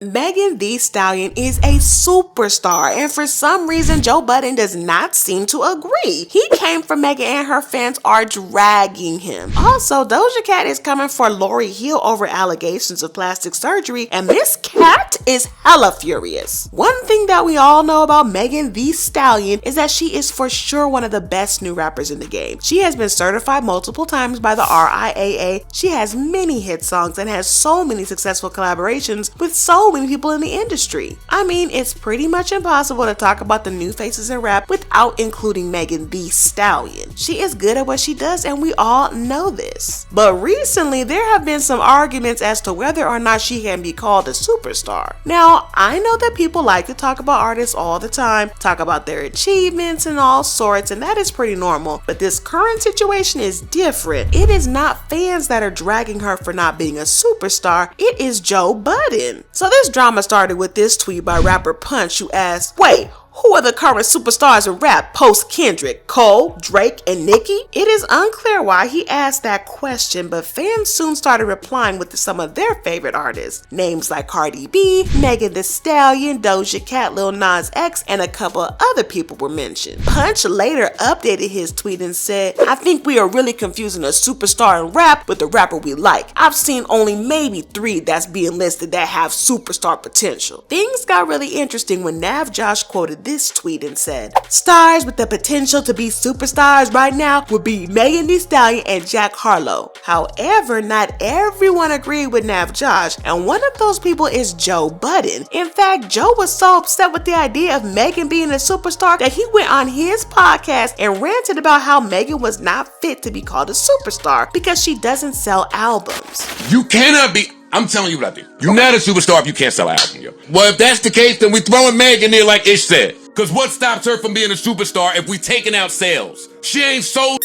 Megan Thee Stallion is a superstar, and for some reason Joe Budden does not seem to agree. He came for Megan and her fans are dragging him. Also, Doja Cat is coming for Lory Hill over allegations of plastic surgery, and Miss Cat is hella furious. One thing that we all know about Megan Thee Stallion is that she is for sure one of the best new rappers in the game. She has been certified multiple times by the RIAA. She has many hit songs and has so many successful collaborations with so many people in the industry. I mean, it's pretty much impossible to talk about the new faces in rap without including Megan Thee Stallion. She is good at what she does, and we all know this. But recently, there have been some arguments as to whether or not she can be called a superstar. Now, I know that people like to talk about artists all the time, talk about their achievements and all sorts, and that is pretty normal. But this current situation is different. It is not fans that are dragging her for not being a superstar, it is Joe Budden. So this drama started with this tweet by rapper Punch, who asked, "Wait, who are the current superstars in rap post Kendrick, Cole, Drake, and Nicki?" It is unclear why he asked that question, but fans soon started replying with some of their favorite artists. Names like Cardi B, Megan Thee Stallion, Doja Cat, Lil Nas X, and a couple of other people were mentioned. Punch later updated his tweet and said, "I think we are really confusing a superstar in rap with a rapper we like. I've seen only maybe 3 that's being listed that have superstar potential." Things got really interesting when Nav Josh quoted this tweet and said, "Stars with the potential to be superstars right now would be Megan Thee Stallion and Jack Harlow." However, not everyone agreed with Nav Josh, and one of those people is Joe Budden. In fact, Joe was so upset with the idea of Megan being a superstar that he went on his podcast and ranted about how Megan was not fit to be called a superstar because she doesn't sell albums. You cannot be. I'm telling you what I think. You're not a superstar if you can't sell an album, yo. Well, if that's the case, then we throwing Meg in there like Ish said. Because what stops her from being a superstar if we taking out sales? She ain't sold.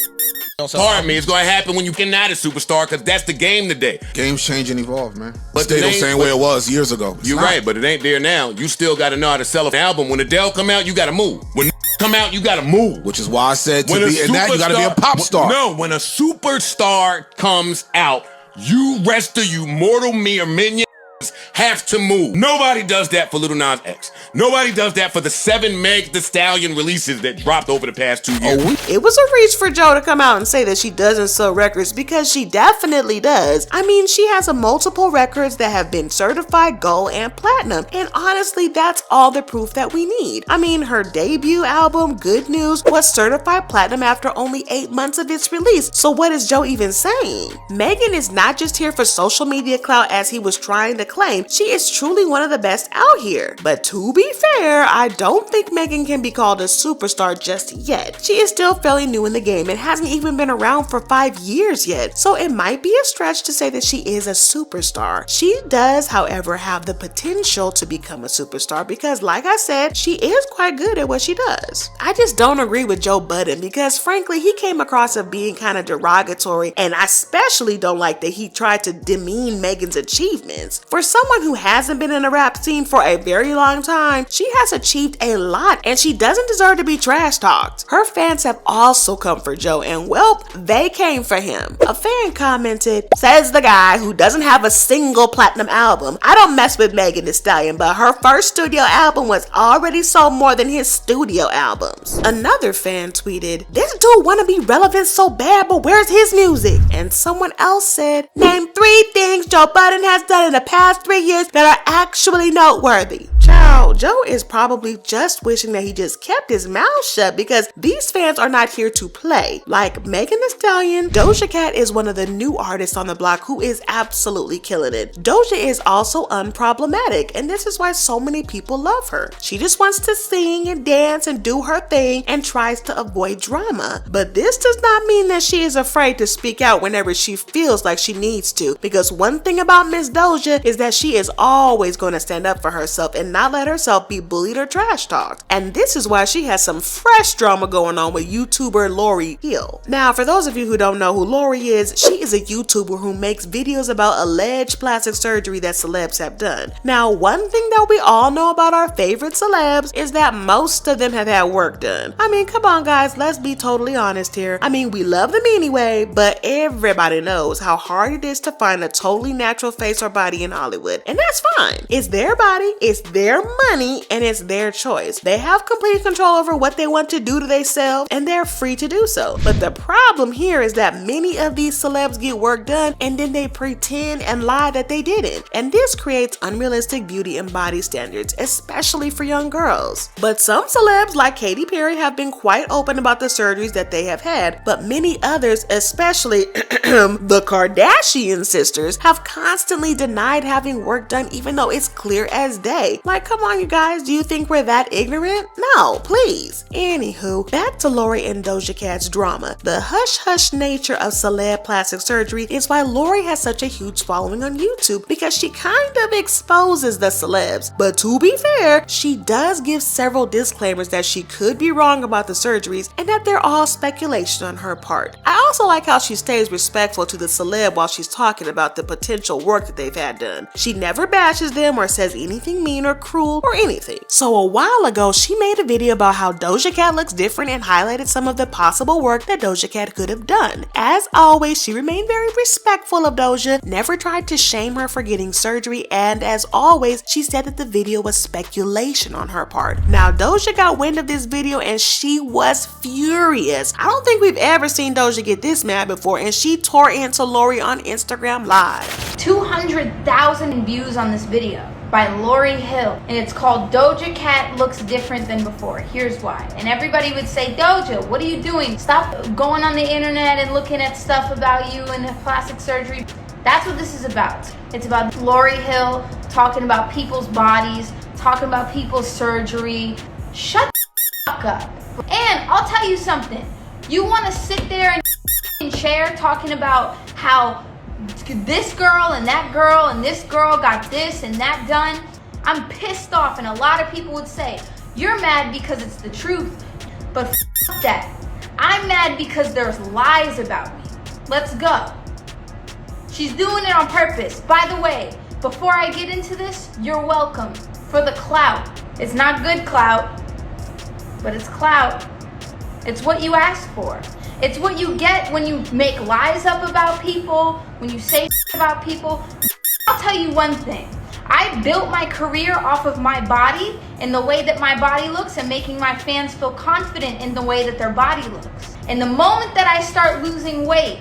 Pardon me, it's going to happen when you cannot a superstar because that's the game today. Games change and evolve, man. But stay the same way it was years ago. You're right, but it ain't there now. You still got to know how to sell an album. When Adele come out, you got to move. When come out, you got to move. Which is why I said to be in that, you got to be a pop star. No, when a superstar comes out, you rest of you mortal mere minions have to move. Nobody does that for Lil Nas X. Nobody does that for the 7 Meg Thee Stallion releases that dropped over the past 2 years. It was a reach for Joe to come out and say that she doesn't sell records because she definitely does. I mean, she has multiple records that have been certified gold and platinum, and honestly, that's all the proof that we need. I mean, her debut album, Good News, was certified platinum after only 8 months of its release, so what is Joe even saying? Megan is not just here for social media clout as he was trying to claim. She is truly one of the best out here. But to be fair, I don't think Megan can be called a superstar just yet. She is still fairly new in the game and hasn't even been around for 5 years yet, so it might be a stretch to say that she is a superstar. She does, however, have the potential to become a superstar because, like I said, she is quite good at what she does. I just don't agree with Joe Budden because, frankly, he came across as being kind of derogatory, and I especially don't like that he tried to demean Megan's achievements. For someone who hasn't been in the rap scene for a very long time, she has achieved a lot and she doesn't deserve to be trash talked. Her fans have also come for Joe, and well, they came for him. A fan commented, "Says the guy who doesn't have a single platinum album. I don't mess with Megan Thee Stallion, but her first studio album was already sold more than his studio albums." Another fan tweeted, "This dude wanna be relevant so bad, but where's his music?" And someone else said, "Name 3 things Joe Budden has done in the past 3 years that are actually noteworthy." Child, Joe is probably just wishing that he just kept his mouth shut because these fans are not here to play. Like Megan Thee Stallion, Doja Cat is one of the new artists on the block who is absolutely killing it. Doja is also unproblematic, and this is why so many people love her. She just wants to sing and dance and do her thing and tries to avoid drama. But this does not mean that she is afraid to speak out whenever she feels like she needs to, because one thing about Miss Doja is that she is always going to stand up for herself and not let herself be bullied or trash talked. And this is why she has some fresh drama going on with YouTuber Lory Hill. Now, for those of you who don't know who Lory is, she is a YouTuber who makes videos about alleged plastic surgery that celebs have done. Now, one thing that we all know about our favorite celebs is that most of them have had work done. I mean, come on guys, let's be totally honest here. I mean, we love them anyway, but everybody knows how hard it is to find a totally natural face or body in Hollywood, and that's fine. It's their body, it's their money, and it's their choice. They have complete control over what they want to do to themselves, and they're free to do so. But the problem here is that many of these celebs get work done and then they pretend and lie that they didn't. And this creates unrealistic beauty and body standards, especially for young girls. But some celebs like Katy Perry have been quite open about the surgeries that they have had, but many others, especially the Kardashian sisters, have constantly denied having work done even though it's clear as day. Like, come on you guys, do you think we're that ignorant? No, please. Anywho, back to Lory and Doja Cat's drama. The hush-hush nature of celeb plastic surgery is why Lory has such a huge following on YouTube, because she kind of exposes the celebs. But to be fair, she does give several disclaimers that she could be wrong about the surgeries and that they're all speculation on her part. I also like how she stays respectful to the celeb while she's talking about the potential work that they've had done. She never bashes them or says anything mean or cruel or anything. So a while ago, she made a video about how Doja Cat looks different and highlighted some of the possible work that Doja Cat could have done. As always, she remained very respectful of Doja, never tried to shame her for getting surgery, and as always, she said that the video was speculation on her part. Now, Doja got wind of this video and she was furious. I don't think we've ever seen Doja get this mad before, and she tore into Lory on Instagram Live. 200,000 views on this video by Lory Hill, and it's called Doja Cat Looks Different Than Before. Here's why. And everybody would say, Doja, what are you doing? Stop going on the internet and looking at stuff about you and plastic surgery. That's what this is about. It's about Lory Hill talking about people's bodies, talking about people's surgery. Shut the fuck up. And I'll tell you something. You want to sit there and chair talking about how this girl and that girl and this girl got this and that done? I'm pissed off, and a lot of people would say, you're mad because it's the truth, but f that. I'm mad because there's lies about me. Let's go. She's doing it on purpose. By the way, before I get into this, you're welcome for the clout. It's not good clout, but it's clout. It's what you ask for. It's what you get when you make lies up about people, when you say about people. I'll tell you one thing. I built my career off of my body and the way that my body looks, and making my fans feel confident in the way that their body looks. And the moment that I start losing weight,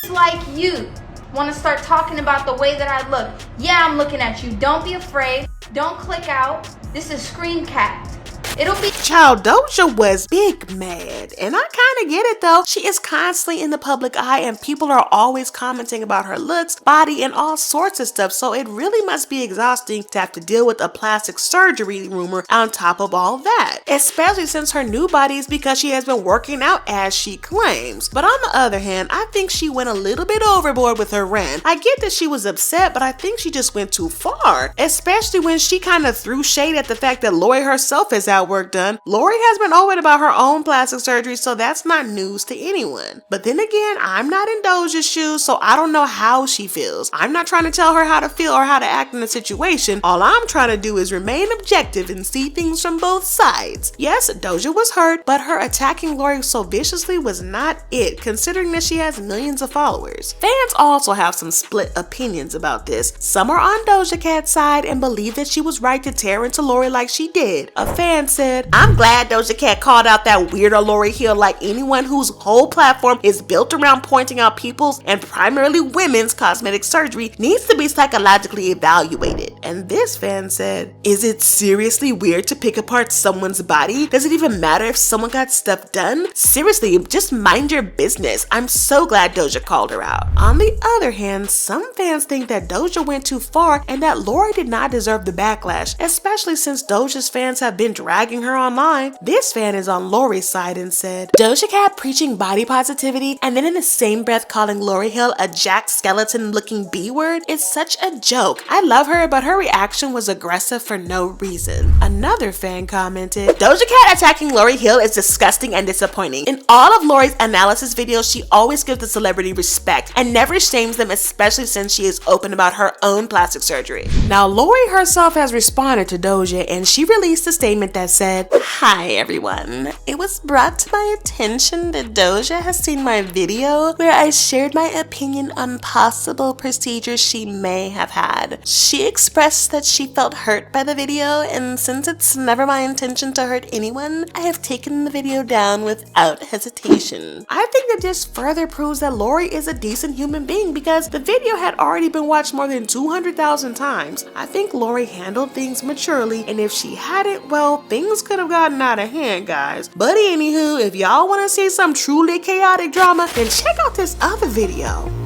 like you want to start talking about the way that I look. Yeah, I'm looking at you. Don't be afraid. Don't click out. This is screen capped. It'll be Child, Doja was big mad, and I kind of get it though. She is constantly in the public eye and people are always commenting about her looks, body, and all sorts of stuff, so it really must be exhausting to have to deal with a plastic surgery rumor on top of all that, especially since her new body is because she has been working out as she claims. But on the other hand, I think she went a little bit overboard with her rant. I get that she was upset, but I think she just went too far, especially when she kind of threw shade at the fact that Lory herself is out work done. Lory has been open about her own plastic surgery, so that's not news to anyone. But then again, I'm not in Doja's shoes, so I don't know how she feels. I'm not trying to tell her how to feel or how to act in a situation. All I'm trying to do is remain objective and see things from both sides. Yes, Doja was hurt, but her attacking Lory so viciously was not it, considering that she has millions of followers. Fans also have some split opinions about this. Some are on Doja Cat's side and believe that she was right to tear into Lory like she did. A fan said, I'm glad Doja Cat called out that weirdo Lory Hill, like anyone whose whole platform is built around pointing out people's and primarily women's cosmetic surgery needs to be psychologically evaluated. And this fan said, is it seriously weird to pick apart someone's body? Does it even matter if someone got stuff done? Seriously, just mind your business. I'm so glad Doja called her out. On the other hand, some fans think that Doja went too far and that Lory did not deserve the backlash, especially since Doja's fans have been dragging tagging her online. This fan is on Lory's side and said, Doja Cat preaching body positivity and then in the same breath calling Lory Hill a jack skeleton looking B-word is such a joke. I love her, but her reaction was aggressive for no reason. Another fan commented, Doja Cat attacking Lory Hill is disgusting and disappointing. In all of Lory's analysis videos, she always gives the celebrity respect and never shames them, especially since she is open about her own plastic surgery. Now, Lory herself has responded to Doja and she released a statement that said, Hi everyone. It was brought to my attention that Doja has seen my video where I shared my opinion on possible procedures she may have had. She expressed that she felt hurt by the video, and since it's never my intention to hurt anyone, I have taken the video down without hesitation. I think that this further proves that Lory is a decent human being because the video had already been watched more than 200,000 times. I think Lory handled things maturely, and if she hadn't, well, things could have gotten out of hand, guys. But anywho, if y'all want to see some truly chaotic drama, then check out this other video.